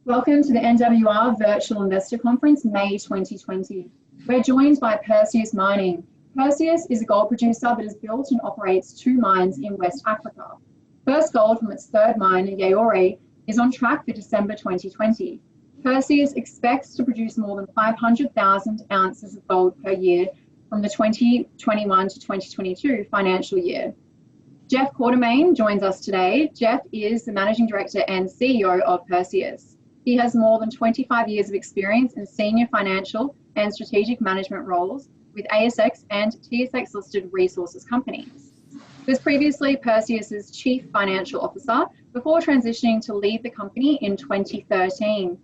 Welcome to the NWR Virtual Investor Conference, May 2020. We're joined by Perseus Mining. Perseus is a gold producer that has built and operates 2 mines in West Africa. First gold from its 3rd mine, YAOURE, is on track for December 2020. Perseus expects to produce more than 500,000 ounces of gold per year from the 2021 to 2022 financial year. Jeff Quartermaine joins us today. Jeff is the Managing Director and CEO of Perseus. He has more than 25 years of experience in senior financial and strategic management roles with ASX and TSX listed resources companies. He was previously Perseus's Chief Financial Officer before transitioning to lead the company in 2013.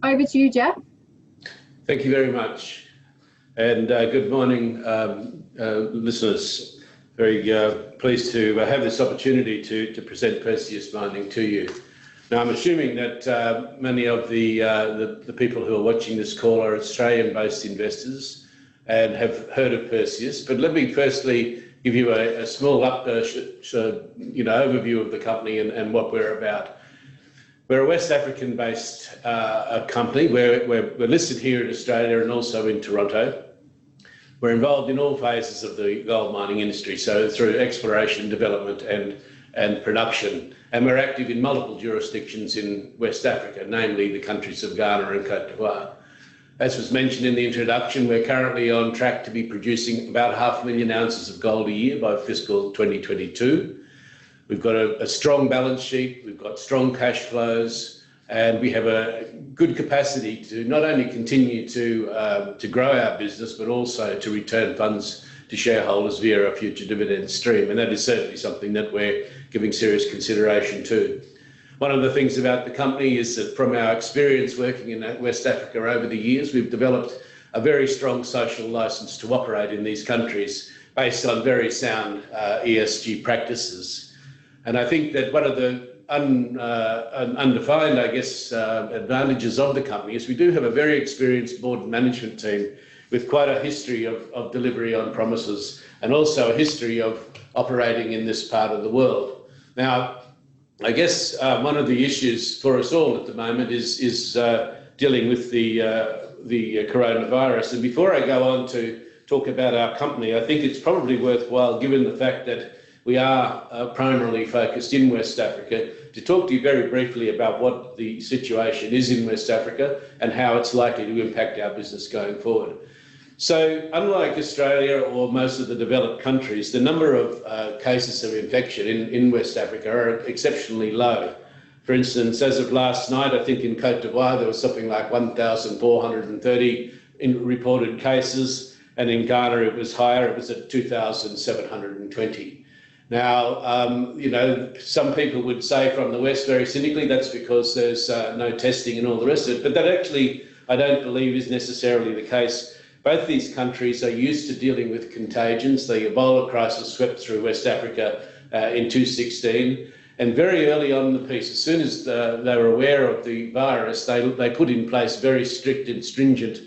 Over to you, Jeff. Thank you very much. And good morning, listeners. Very pleased to have this opportunity to present Perseus Mining to you. Now, I'm assuming that many of the people who are watching this call are Australian-based investors and have heard of Perseus. But let me firstly give you a small overview of the company and what we're about. We're a West African-based company. We're listed here in Australia and also in Toronto. We're involved in all phases of the gold mining industry, so through exploration, development and production. And we're active in multiple jurisdictions in West Africa, namely the countries of Ghana and Côte d'Ivoire. As was mentioned in the introduction, we're currently on track to be producing about 500,000 ounces of gold a year by fiscal 2022. We've got a strong balance sheet, we've got strong cash flows, and we have a good capacity to not only continue to grow our business, but also to return funds to shareholders via a future dividend stream. And that is certainly something that we're giving serious consideration to. One of the things about the company is that from our experience working in West Africa over the years, we've developed a very strong social licence to operate in these countries based on very sound ESG practices. And I think that one of the undefined, advantages of the company is we do have a very experienced board and management team with quite a history of delivery on promises and also a history of operating in this part of the world. Now, I guess one of the issues for us all at the moment is dealing with the coronavirus. And before I go on to talk about our company, I think it's probably worthwhile, given the fact that we are primarily focused in West Africa, to talk to you very briefly about what the situation is in West Africa and how it's likely to impact our business going forward. So unlike Australia or most of the developed countries, the number of cases of infection in West Africa are exceptionally low. For instance, as of last night, I think in Côte d'Ivoire, there was something like 1,430 reported cases, and in Ghana it was higher, it was at 2,720. Now, some people would say from the West very cynically, that's because there's no testing and all the rest of it, but that actually I don't believe is necessarily the case. Both these countries are used to dealing with contagions. The Ebola crisis swept through West Africa in 2016. And very early on in the piece, as soon as they were aware of the virus, they put in place very strict and stringent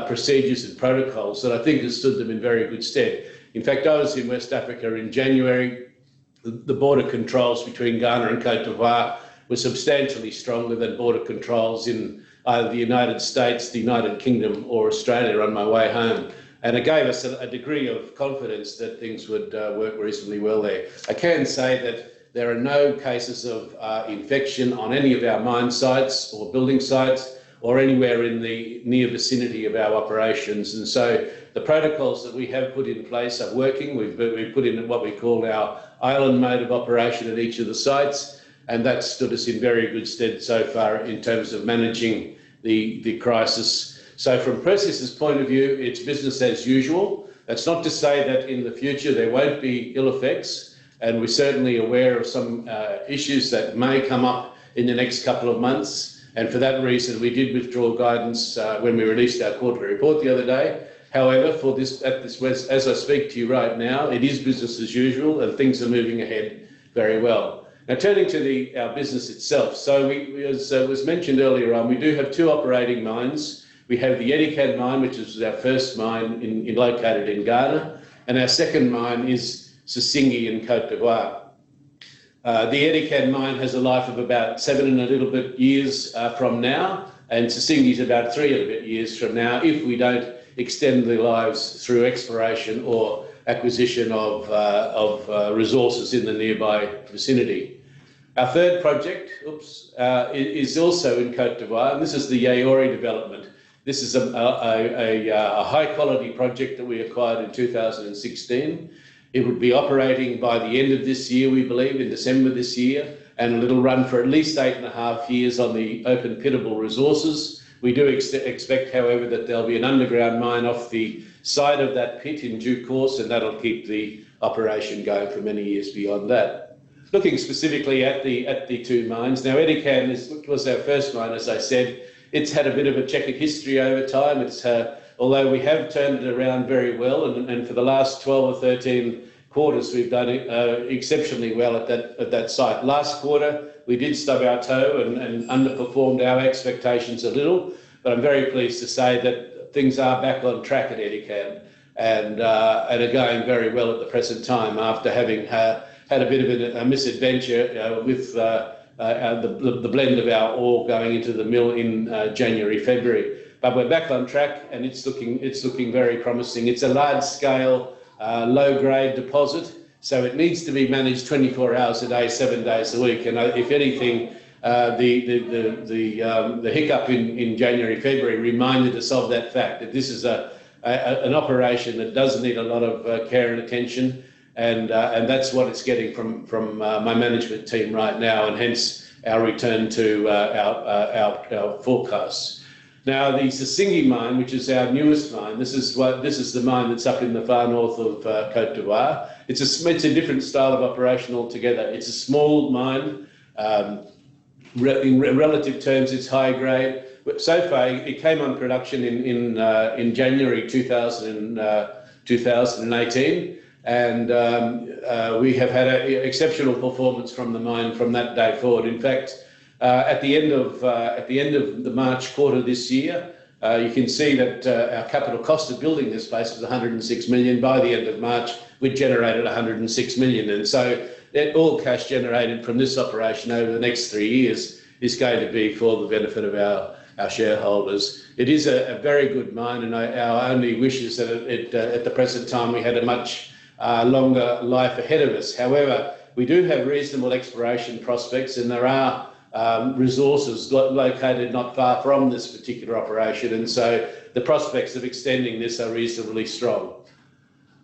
procedures and protocols that I think has stood them in very good stead. In fact, I was in West Africa in January. The border controls between Ghana and Côte d'Ivoire were substantially stronger than border controls in either the United States, the United Kingdom or Australia on my way home. And it gave us a degree of confidence that things would work reasonably well there. I can say that there are no cases of infection on any of our mine sites or building sites or anywhere in the near vicinity of our operations. And so the protocols that we have put in place are working. We've put in what we call our island mode of operation at each of the sites, and that's stood us in very good stead so far in terms of managing the crisis. So from Perseus's point of view, it's business as usual. That's not to say that in the future there won't be ill effects, and we're certainly aware of some issues that may come up in the next couple of months. And for that reason, we did withdraw guidance when we released our quarterly report the other day. However, as I speak to you right now, it is business as usual and things are moving ahead very well. Now, turning to our business itself. So as was mentioned earlier on, we do have 2 operating mines. We have the EDIKAN mine, which is our first mine located in Ghana, and our second mine is SISSINGUE in Côte d'Ivoire. The EDIKAN mine has a life of about 7 and a little bit years from now, and SISSINGUE is about 3 and a bit years from now if we don't extend the lives through exploration or acquisition of resources in the nearby vicinity. Our third project is also in Côte d'Ivoire, and this is the YAOURE development. This is a high-quality project that we acquired in 2016. It would be operating by the end of this year, we believe, in December this year, and it'll run for at least 8.5 years on the open pittable resources. We do expect, however, that there'll be an underground mine off the side of that pit in due course, and that'll keep the operation going for many years beyond that. Looking specifically at the two mines, now EDIKAN was our first mine, as I said. It's had a bit of a checkered history over time. Although we have turned it around very well, and for the last 12 or 13 quarters, we've done exceptionally well at that site. Last quarter, we did stub our toe and underperformed our expectations a little, but I'm very pleased to say that things are back on track at EDIKAN and are going very well at the present time after having had a bit of a misadventure with the blend of our ore going into the mill in January, February. But we're back on track, and it's looking very promising. It's a large-scale, low-grade deposit, so it needs to be managed 24 hours a day, 7 days a week. And if anything, the hiccup in January, February reminded us of that fact, that this is an operation that does need a lot of care and attention, and that's what it's getting from my management team right now, and hence our return to our forecasts. Now, the SISSINGUE mine, which is our newest mine, this is the mine that's up in the far north of Côte d'Ivoire. It's a different style of operation altogether. It's a small mine. In relative terms, it's high grade. So far, it came on production in January 2018, and we have had an exceptional performance from the mine from that day forward. In fact, at the end of the March quarter this year, you can see that our capital cost of building this place was 106 million. By the end of March, we'd generated 106 million, and so all cash generated from this operation over the next 3 years is going to be for the benefit of our shareholders. It is a very good mine, and our only wish is that at the present time we had a much longer life ahead of us. However, we do have reasonable exploration prospects, and there are resources located not far from this particular operation, and so the prospects of extending this are reasonably strong.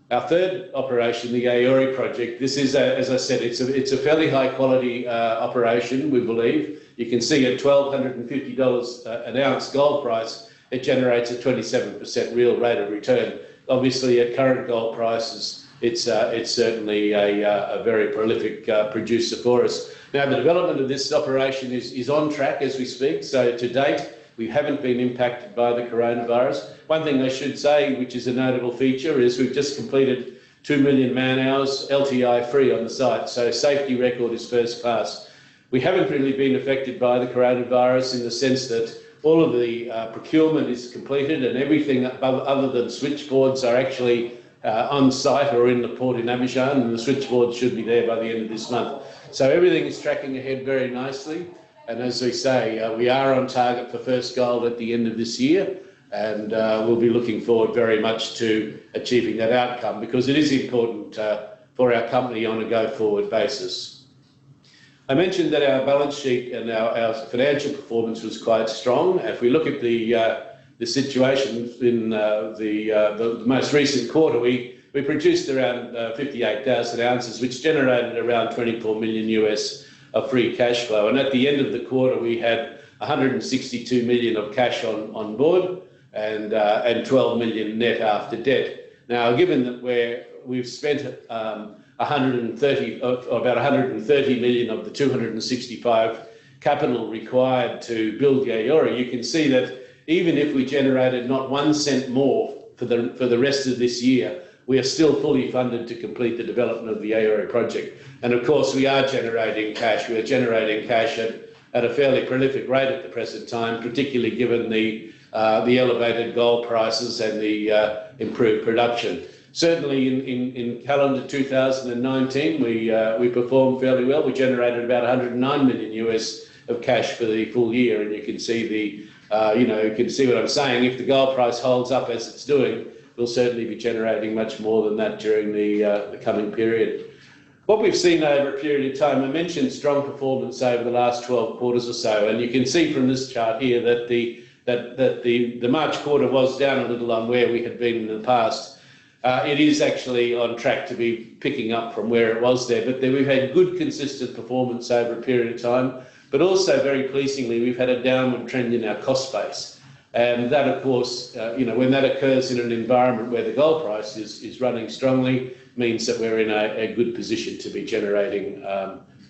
Our third operation, the YAOURE project, this is, as I said, it's a fairly high quality operation, we believe. You can see at $1,250 an ounce gold price, it generates a 27% real rate of return. Obviously, at current gold prices, it's certainly a very prolific producer for us. Now, the development of this operation is on track as we speak. So to date, we haven't been impacted by the coronavirus. One thing I should say, which is a notable feature, is we've just completed 2 million man-hours LTI free on the site. So safety record is first class. We haven't really been affected by the coronavirus in the sense that all of the procurement is completed, and everything other than switchboards are actually on site or in the port in Abidjan, and the switchboards should be there by the end of this month. So everything is tracking ahead very nicely, and as we say, we are on target for first gold at the end of this year, and we'll be looking forward very much to achieving that outcome, because it is important for our company on a go-forward basis. I mentioned that our balance sheet and our financial performance was quite strong. If we look at the situation in the most recent quarter, we produced around 58,000 ounces, which generated around 24 million US of free cash flow. And at the end of the quarter, we had 162 million of cash on board and 12 million net after debt. Now, given that we've spent about 130 million of the 265 capital required to build YAOURE, you can see that even if we generated not 1 cent more for the rest of this year, we are still fully funded to complete the development of the YAOURE project. And of course, we are generating cash. We are generating cash at a fairly prolific rate at the present time, particularly given the elevated gold prices and the improved production. Certainly in calendar 2019, we performed fairly well. We generated about 109 million US of cash for the full year, and you can see you can see what I'm saying. If the gold price holds up as it's doing, we'll certainly be generating much more than that during the coming period. What we've seen over a period of time, I mentioned strong performance over the last 12 quarters or so, and you can see from this chart here that the March quarter was down a little on where we had been in the past. It is actually on track to be picking up from where it was there, but we've had good consistent performance over a period of time, but also very pleasingly we've had a downward trend in our cost base. And that, of course, when that occurs in an environment where the gold price is running strongly, means that we're in a good position to be generating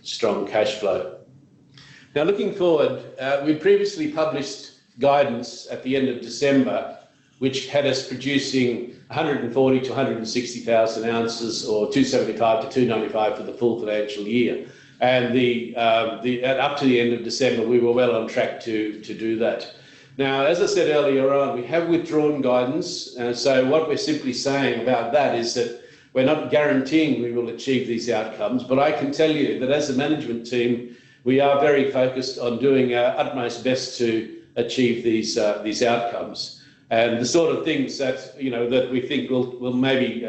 strong cash flow. Now, looking forward, we previously published guidance at the end of December, which had us producing 140 to 160,000 ounces, or 275 to 295 for the full financial year. And up to the end of December, we were well on track to do that. Now, as I said earlier on, we have withdrawn guidance. So what we're simply saying about that is that we're not guaranteeing we will achieve these outcomes, but I can tell you that as a management team, we are very focused on doing our utmost best to achieve these outcomes. And the sort of things that that we think will maybe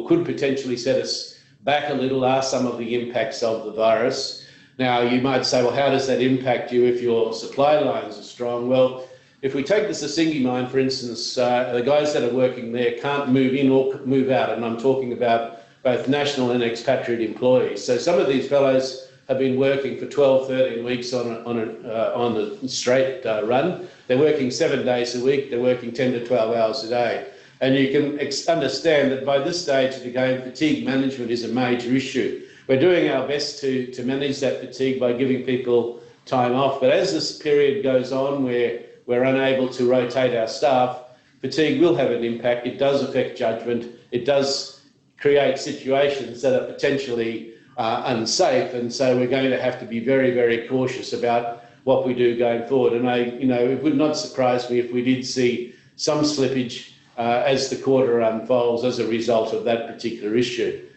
could potentially set us back a little are some of the impacts of the virus. Now, you might say, well, how does that impact you if your supply lines are strong? Well, if we take the SISSINGUE mine, for instance, the guys that are working there can't move in or move out, and I'm talking about both national and expatriate employees. So some of these fellows have been working for 12, 13 weeks on a straight run. They're working 7 days a week. They're working 10 to 12 hours a day. And you can understand that by this stage of the game, fatigue management is a major issue. We're doing our best to manage that fatigue by giving people time off. But as this period goes on, where we're unable to rotate our staff, fatigue will have an impact. It does affect judgment. It does create situations that are potentially unsafe, and so we're going to have to be very, very cautious about what we do going forward. And it would not surprise me if we did see some slippage as the quarter unfolds as a result of that particular issue.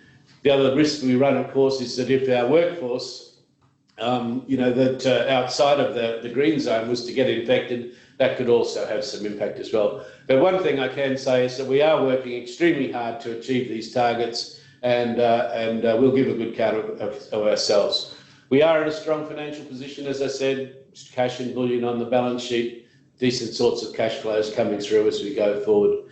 The other risk we run, of course, is that if our workforce outside of the green zone was to get infected, that could also have some impact as well. But one thing I can say is that we are working extremely hard to achieve these targets, and we'll give a good count of ourselves. We are in a strong financial position, as I said, cash and bullion on the balance sheet, decent sorts of cash flows coming through as we go forward.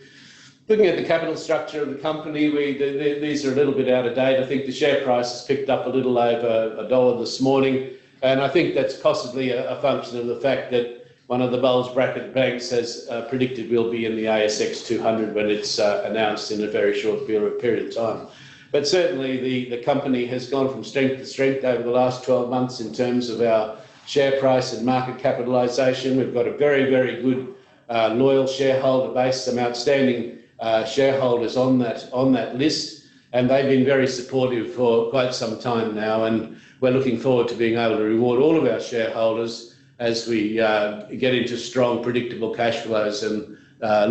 Looking at the capital structure of the company, these are a little bit out of date. I think the share price has picked up a little over $1 this morning, and I think that's possibly a function of the fact that one of the bulge bracket banks has predicted we'll be in the ASX 200 when it's announced in a very short period of time. But certainly the company has gone from strength to strength over the last 12 months in terms of our share price and market capitalisation. We've got a very, very good loyal shareholder base, some outstanding shareholders on that list, and they've been very supportive for quite some time now, and we're looking forward to being able to reward all of our shareholders as we get into strong, predictable cash flows and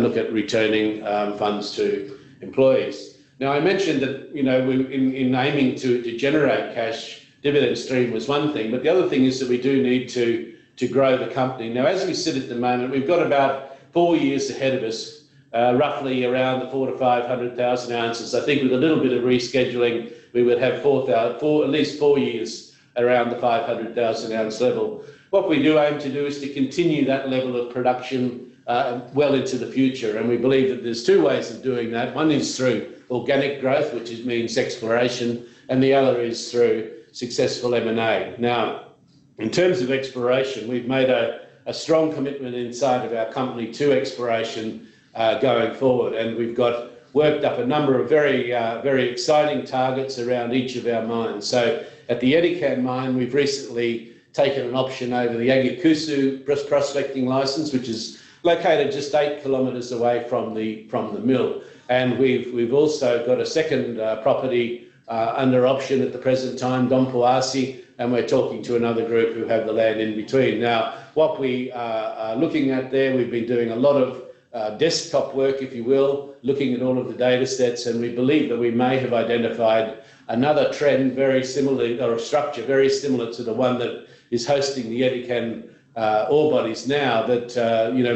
look at returning funds to employees. Now, I mentioned that in aiming to generate cash, dividend stream was one thing, but the other thing is that we do need to grow the company. Now, as we sit at the moment, we've got about 4 years ahead of us, roughly around the 400,000 to 500,000 ounces. I think with a little bit of rescheduling, we would have at least 4 years around the 500,000 ounce level. What we do aim to do is to continue that level of production well into the future, and we believe that there's two ways of doing that. One is through organic growth, which means exploration, and the other is through successful M&A. Now, in terms of exploration, we've made a strong commitment inside of our company to exploration going forward, and we've got worked up a number of very, very exciting targets around each of our mines. So at the EDIKAN mine, we've recently taken an option over the Yaououre prospecting licence, which is located just 8 kilometres away from the mill. And we've also got a second property under option at the present time, Dompoasi, and we're talking to another group who have the land in between. Now, what we are looking at there, we've been doing a lot of desktop work, if you will, looking at all of the data sets, and we believe that we may have identified another trend very similar, or a structure very similar to the one that is hosting the EDIKAN ore bodies now, that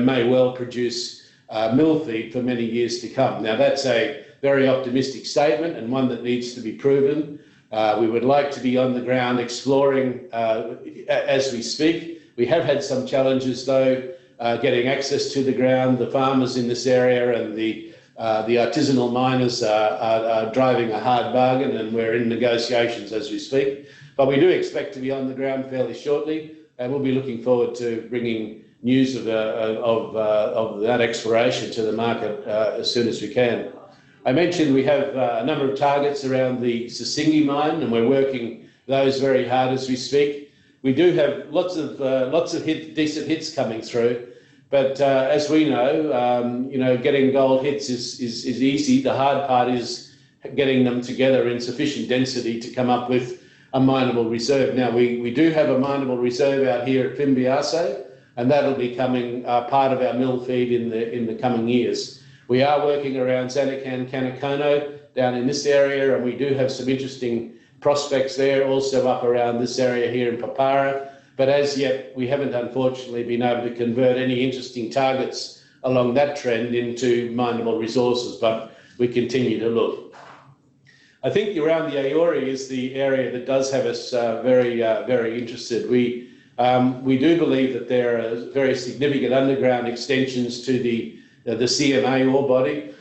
may well produce mill feed for many years to come. Now, that's a very optimistic statement and one that needs to be proven. We would like to be on the ground exploring as we speak. We have had some challenges, though, getting access to the ground. The farmers in this area and the artisanal miners are driving a hard bargain, and we're in negotiations as we speak. But we do expect to be on the ground fairly shortly, and we'll be looking forward to bringing news of that exploration to the market as soon as we can. I mentioned we have a number of targets around the SISSINGUE mine, and we're working those very hard as we speak. We do have lots of decent hits coming through, but as we know, getting gold hits is easy. The hard part is getting them together in sufficient density to come up with a mineable reserve. Now, we do have a mineable reserve out here at Fimbiasso, and that'll be coming part of our mill feed in the coming years. We are working around Zanakan, Kanakono down in this area, and we do have some interesting prospects there, also up around this area here in Papara. But as yet, we haven't unfortunately been able to convert any interesting targets along that trend into mineable resources, but we continue to look. I think around the YAOURE is the area that does have us very interested. We do believe that there are very significant underground extensions to the CMA ore body.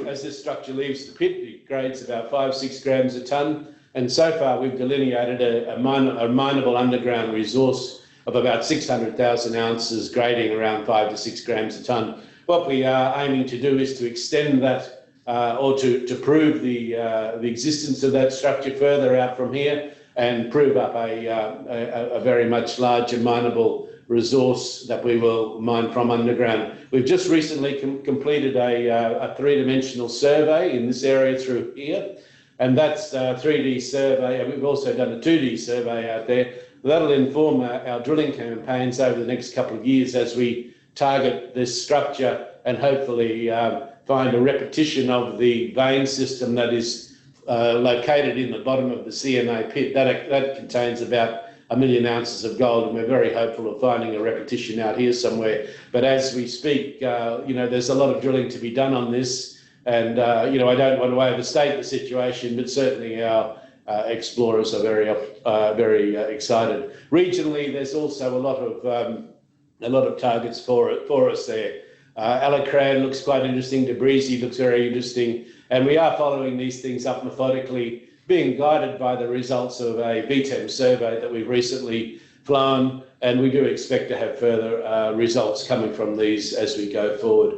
As this structure leaves the pit, it grades about 5-6 grams a tonne, and so far we've delineated a mineable underground resource of about 600,000 ounces, grading around 5 to 6 grams a tonne. What we are aiming to do is to extend that or to prove the existence of that structure further out from here, and prove up a very much larger mineable resource that we will mine from underground. We've just recently completed a three-dimensional survey in this area through here, and that's a 3D survey, and we've also done a 2D survey out there. That'll inform our drilling campaigns over the next couple of years as we target this structure and hopefully find a repetition of the vein system that is located in the bottom of the CMA pit. That contains about 1 million ounces of gold, and we're very hopeful of finding a repetition out here somewhere. But as we speak, there's a lot of drilling to be done on this, and I don't want to overstate the situation, but certainly our explorers are very excited. Regionally, there's also a lot of targets for us there. Alacran looks quite interesting. Debrisi looks very interesting, and we are following these things up methodically, being guided by the results of a VTEM survey that we've recently flown, and we do expect to have further results coming from these as we go forward.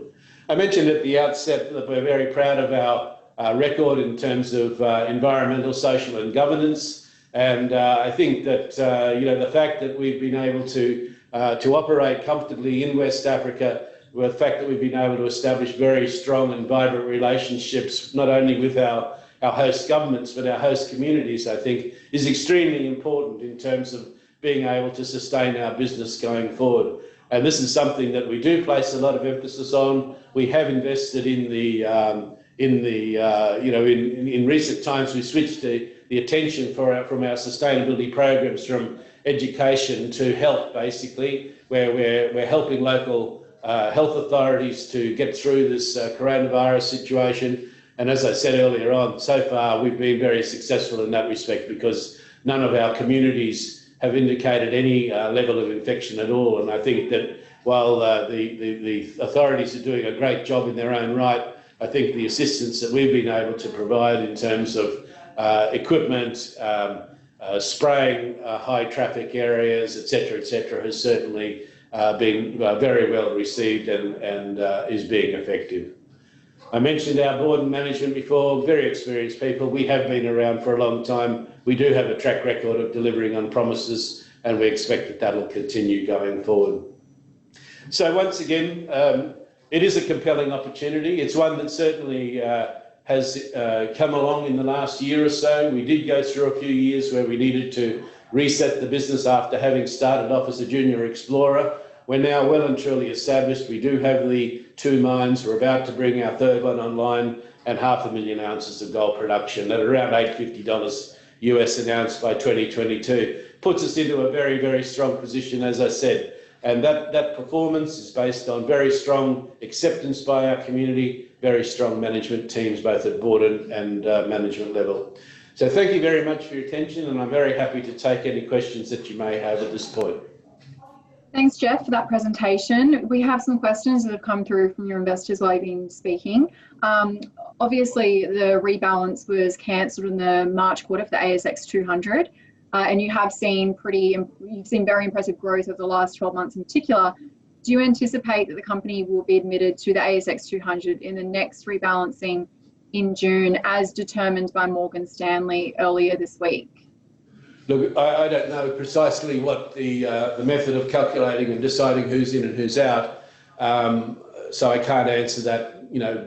I mentioned at the outset that we're very proud of our record in terms of environmental, social and governance, and I think that the fact that we've been able to operate comfortably in West Africa, the fact that we've been able to establish very strong and vibrant relationships, not only with our host governments, but our host communities, I think, is extremely important in terms of being able to sustain our business going forward. And this is something that we do place a lot of emphasis on. We have invested in recent times. We switched the attention from our sustainability programs from education to health, basically, where we're helping local health authorities to get through this coronavirus situation. And as I said earlier on, so far we've been very successful in that respect, because none of our communities have indicated any level of infection at all. And I think that while the authorities are doing a great job in their own right, I think the assistance that we've been able to provide in terms of equipment, spraying high traffic areas, etc., has certainly been very well received and is being effective. I mentioned our board and management before, very experienced people. We have been around for a long time. We do have a track record of delivering on promises, and we expect that that'll continue going forward. So once again, it is a compelling opportunity. It's one that certainly has come along in the last year or so. We did go through a few years where we needed to reset the business after having started off as a junior explorer. We're now well and truly established. We do have the 2 mines. We're about to bring our 3rd one online, and 500,000 ounces of gold production at around $850 US an ounce by 2022. Puts us into a very, very strong position, as I said. And that performance is based on very strong acceptance by our community, very strong management teams, both at board and management level. So thank you very much for your attention, and I'm very happy to take any questions that you may have at this point. Thanks, Jeff, for that presentation. We have some questions that have come through from your investors while you've been speaking. Obviously, the rebalance was cancelled in the March quarter for the ASX 200, and you have seen very impressive growth over the last 12 months in particular. Do you anticipate that the company will be admitted to the ASX 200 in the next rebalancing in June, as determined by Morgan Stanley earlier this week? Look, I don't know precisely what the method of calculating and deciding who's in and who's out, so I can't answer that,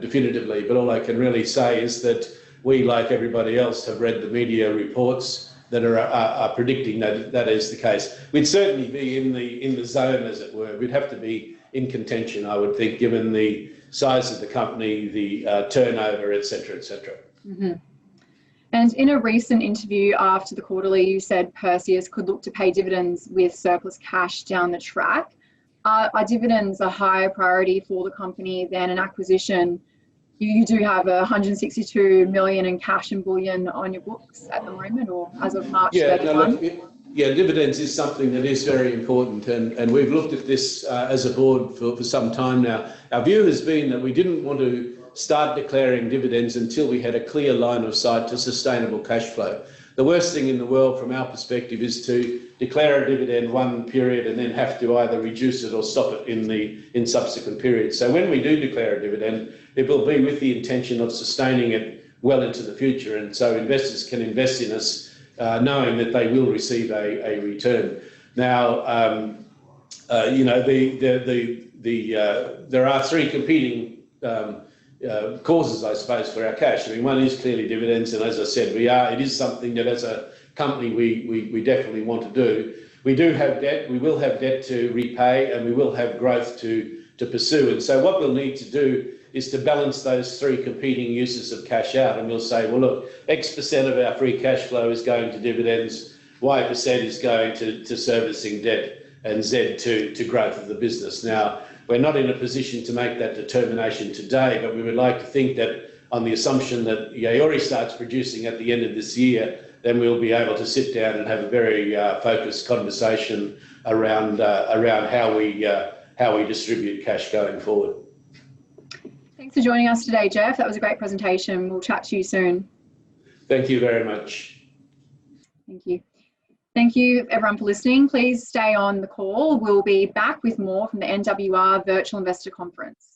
definitively. But all I can really say is that we, like everybody else, have read the media reports that are predicting that is the case. We'd certainly be in the zone, as it were. We'd have to be in contention, I would think, given the size of the company, the turnover, etc., etc. Mm-hmm. And in a recent interview after the quarterly, you said Perseus could look to pay dividends with surplus cash down the track. Are dividends a higher priority for the company than an acquisition? You do have 162 million in cash and bullion on your books at the moment, or as of March 31? Dividends is something that is very important, and we've looked at this as a board for some time now. Our view has been that we didn't want to start declaring dividends until we had a clear line of sight to sustainable cash flow. The worst thing in the world from our perspective is to declare a dividend one period and then have to either reduce it or stop it in subsequent periods. So when we do declare a dividend, it will be with the intention of sustaining it well into the future, and so investors can invest in us knowing that they will receive a return. Now, there are 3 competing causes, I suppose, for our cash. I mean, one is clearly dividends, and as I said, it is something that as a company we definitely want to do. We do have debt, we will have debt to repay, and we will have growth to pursue. And so what we'll need to do is to balance those 3 competing uses of cash out, and we'll say, well, look, X% of our free cash flow is going to dividends, Y% is going to servicing debt, and Z to growth of the business. Now, we're not in a position to make that determination today, but we would like to think that on the assumption that YAOURE starts producing at the end of this year, then we'll be able to sit down and have a very focused conversation around how we distribute cash going forward. Thanks for joining us today, Jeff. That was a great presentation. We'll chat to you soon. Thank you very much. Thank you. Thank you, everyone, for listening. Please stay on the call. We'll be back with more from the NWR Virtual Investor Conference.